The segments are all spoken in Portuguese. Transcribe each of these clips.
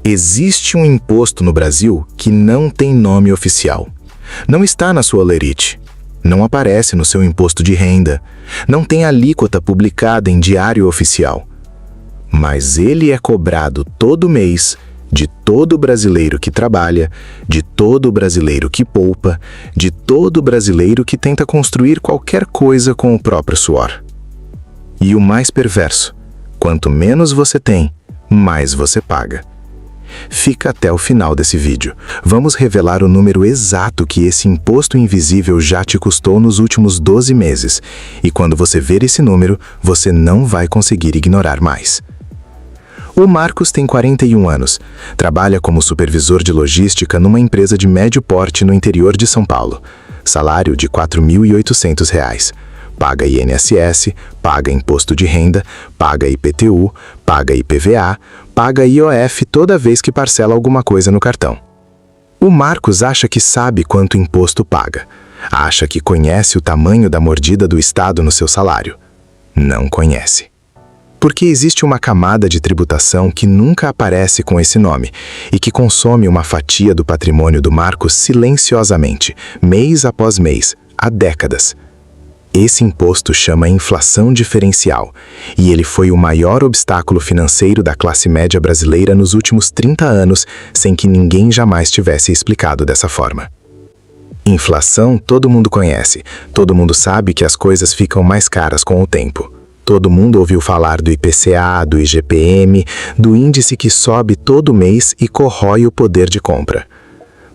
Existe um imposto no Brasil que não tem nome oficial. Não está na sua olerite. Não aparece no seu imposto de renda. Não tem alíquota publicada em diário oficial. Mas ele é cobrado todo mês de todo brasileiro que trabalha, de todo brasileiro que poupa, de todo brasileiro que tenta construir qualquer coisa com o próprio suor. E o mais perverso, quanto menos você tem, mais você paga. Fica até o final desse vídeo. Vamos revelar o número exato que esse imposto invisível já te custou nos últimos 12 meses. E quando você ver esse número, você não vai conseguir ignorar mais. O Marcos tem 41 anos. Trabalha como supervisor de logística numa empresa de médio porte no interior de São Paulo. Salário de R$ 4.800. Paga INSS, paga imposto de renda, paga IPTU, paga IPVA, paga IOF toda vez que parcela alguma coisa no cartão. O Marcos acha que sabe quanto imposto paga. Acha que conhece o tamanho da mordida do Estado no seu salário. Não conhece. Porque existe uma camada de tributação que nunca aparece com esse nome e que consome uma fatia do patrimônio do Marcos silenciosamente, mês após mês, há décadas. Esse imposto chama inflação diferencial, e ele foi o maior obstáculo financeiro da classe média brasileira nos últimos 30 anos, sem que ninguém jamais tivesse explicado dessa forma. Inflação todo mundo conhece, todo mundo sabe que as coisas ficam mais caras com o tempo. Todo mundo ouviu falar do IPCA, do IGPM, do índice que sobe todo mês e corrói o poder de compra.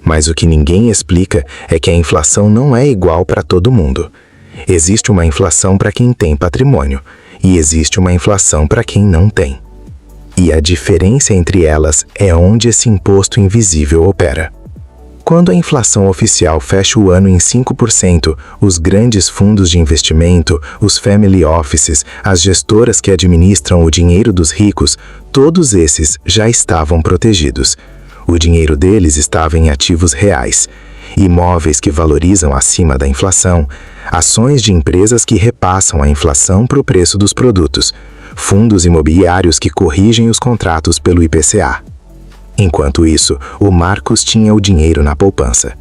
Mas o que ninguém explica é que a inflação não é igual para todo mundo. Existe uma inflação para quem tem patrimônio, e existe uma inflação para quem não tem. E a diferença entre elas é onde esse imposto invisível opera. Quando a inflação oficial fecha o ano em 5%, os grandes fundos de investimento, os family offices, as gestoras que administram o dinheiro dos ricos, todos esses já estavam protegidos. O dinheiro deles estava em ativos reais, imóveis que valorizam acima da inflação, ações de empresas que repassam a inflação para o preço dos produtos, fundos imobiliários que corrigem os contratos pelo IPCA. Enquanto isso, o Marcos tinha o dinheiro na poupança.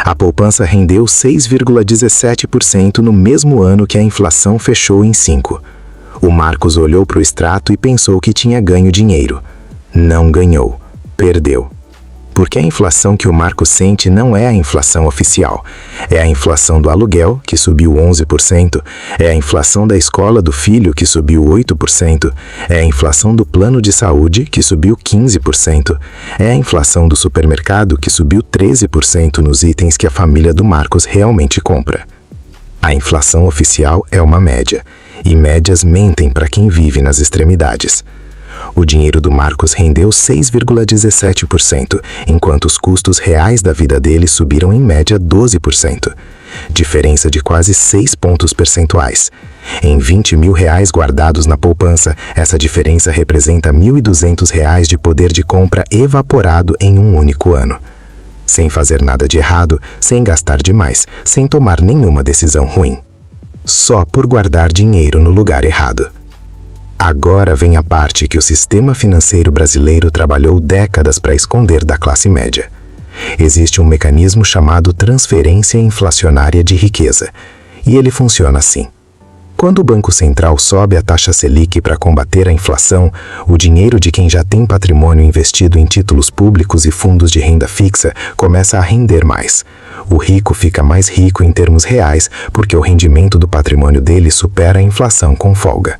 A poupança rendeu 6,17% no mesmo ano que a inflação fechou em 5%. O Marcos olhou para o extrato e pensou que tinha ganho dinheiro. Não ganhou. Perdeu. Porque a inflação que o Marcos sente não é a inflação oficial. É a inflação do aluguel, que subiu 11%, é a inflação da escola do filho, que subiu 8%, é a inflação do plano de saúde, que subiu 15%, é a inflação do supermercado, que subiu 13% nos itens que a família do Marcos realmente compra. A inflação oficial é uma média, e médias mentem para quem vive nas extremidades. O dinheiro do Marcos rendeu 6,17%, enquanto os custos reais da vida dele subiram em média 12%. Diferença de quase 6 pontos percentuais. Em R$20 mil guardados na poupança, essa diferença representa R$1.200 de poder de compra evaporado em um único ano. Sem fazer nada de errado, sem gastar demais, sem tomar nenhuma decisão ruim. Só por guardar dinheiro no lugar errado. Agora vem a parte que o sistema financeiro brasileiro trabalhou décadas para esconder da classe média. Existe um mecanismo chamado transferência inflacionária de riqueza, e ele funciona assim. Quando o Banco Central sobe a taxa Selic para combater a inflação, o dinheiro de quem já tem patrimônio investido em títulos públicos e fundos de renda fixa começa a render mais. O rico fica mais rico em termos reais porque o rendimento do patrimônio dele supera a inflação com folga.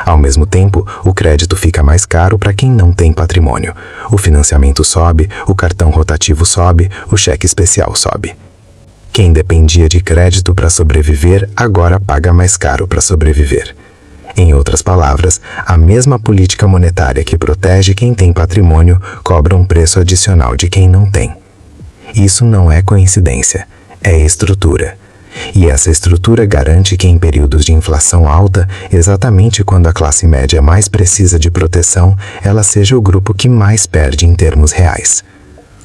Ao mesmo tempo, o crédito fica mais caro para quem não tem patrimônio. O financiamento sobe, o cartão rotativo sobe, o cheque especial sobe. Quem dependia de crédito para sobreviver, agora paga mais caro para sobreviver. Em outras palavras, a mesma política monetária que protege quem tem patrimônio cobra um preço adicional de quem não tem. Isso não é coincidência, é estrutura. E essa estrutura garante que em períodos de inflação alta, exatamente quando a classe média mais precisa de proteção, ela seja o grupo que mais perde em termos reais.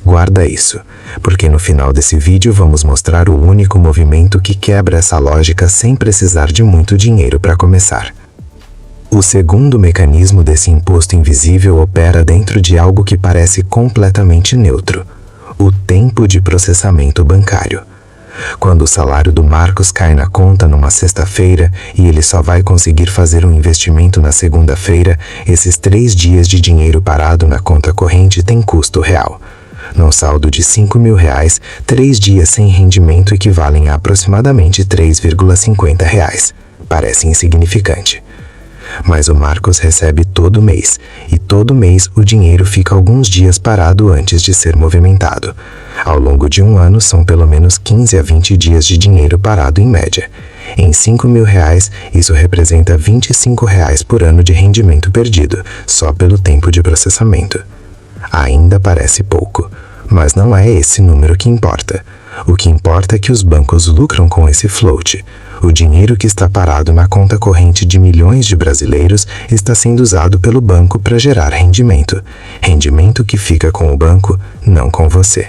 Guarda isso, porque no final desse vídeo vamos mostrar o único movimento que quebra essa lógica sem precisar de muito dinheiro para começar. O segundo mecanismo desse imposto invisível opera dentro de algo que parece completamente neutro: o tempo de processamento bancário. Quando o salário do Marcos cai na conta numa sexta-feira e ele só vai conseguir fazer um investimento na segunda-feira, esses 3 dias de dinheiro parado na conta corrente têm custo real. Num saldo de R$5.000, 3 dias sem rendimento equivalem a aproximadamente R$3,50. Parece insignificante. Mas o Marcos recebe todo mês, e todo mês o dinheiro fica alguns dias parado antes de ser movimentado. Ao longo de um ano são pelo menos 15 a 20 dias de dinheiro parado em média. Em R$5.000, isso representa R$25 por ano de rendimento perdido, só pelo tempo de processamento. Ainda parece pouco, mas não é esse número que importa. O que importa é que os bancos lucram com esse float. O dinheiro que está parado na conta corrente de milhões de brasileiros está sendo usado pelo banco para gerar rendimento. Rendimento que fica com o banco, não com você.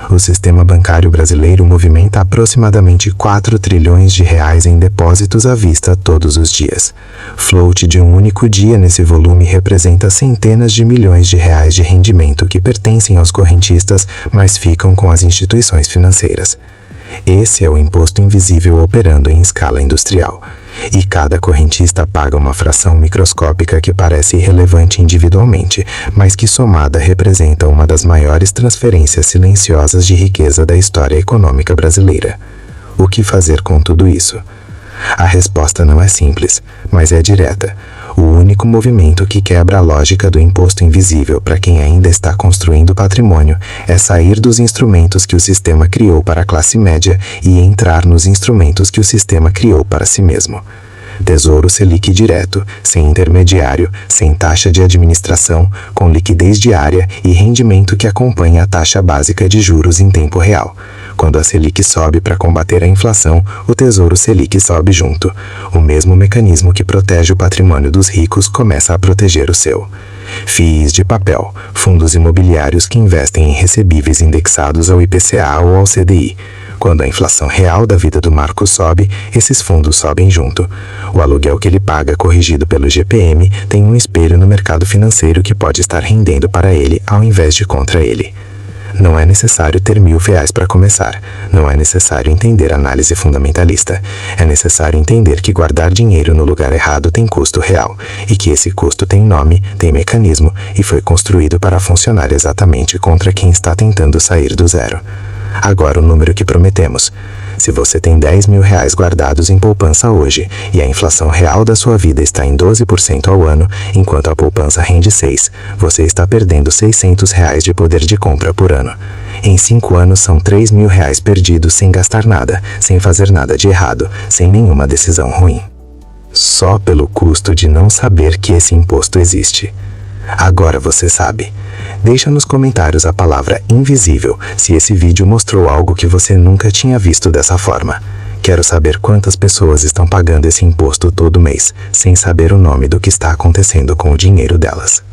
O sistema bancário brasileiro movimenta aproximadamente R$4 trilhões em depósitos à vista todos os dias. Float de um único dia nesse volume representa centenas de milhões de reais de rendimento que pertencem aos correntistas, mas ficam com as instituições financeiras. Esse é o imposto invisível operando em escala industrial. E cada correntista paga uma fração microscópica que parece irrelevante individualmente, mas que somada representa uma das maiores transferências silenciosas de riqueza da história econômica brasileira. O que fazer com tudo isso? A resposta não é simples, mas é direta. O único movimento que quebra a lógica do imposto invisível para quem ainda está construindo patrimônio é sair dos instrumentos que o sistema criou para a classe média e entrar nos instrumentos que o sistema criou para si mesmo. Tesouro Selic direto, sem intermediário, sem taxa de administração, com liquidez diária e rendimento que acompanha a taxa básica de juros em tempo real. Quando a Selic sobe para combater a inflação, o Tesouro Selic sobe junto. O mesmo mecanismo que protege o patrimônio dos ricos começa a proteger o seu. FIIs de papel, fundos imobiliários que investem em recebíveis indexados ao IPCA ou ao CDI. Quando a inflação real da vida do Marcos sobe, esses fundos sobem junto. O aluguel que ele paga, corrigido pelo GPM, tem um espelho no mercado financeiro que pode estar rendendo para ele ao invés de contra ele. Não é necessário ter R$1.000 para começar. Não é necessário entender análise fundamentalista. É necessário entender que guardar dinheiro no lugar errado tem custo real, e que esse custo tem nome, tem mecanismo, e foi construído para funcionar exatamente contra quem está tentando sair do zero. Agora o número que prometemos. Se você tem R$10.000 guardados em poupança hoje e a inflação real da sua vida está em 12% ao ano, enquanto a poupança rende 6%, você está perdendo R$600 de poder de compra por ano. Em 5 anos são R$3.000 perdidos sem gastar nada, sem fazer nada de errado, sem nenhuma decisão ruim. Só pelo custo de não saber que esse imposto existe. Agora você sabe. Deixa nos comentários a palavra invisível se esse vídeo mostrou algo que você nunca tinha visto dessa forma. Quero saber quantas pessoas estão pagando esse imposto todo mês, sem saber o nome do que está acontecendo com o dinheiro delas.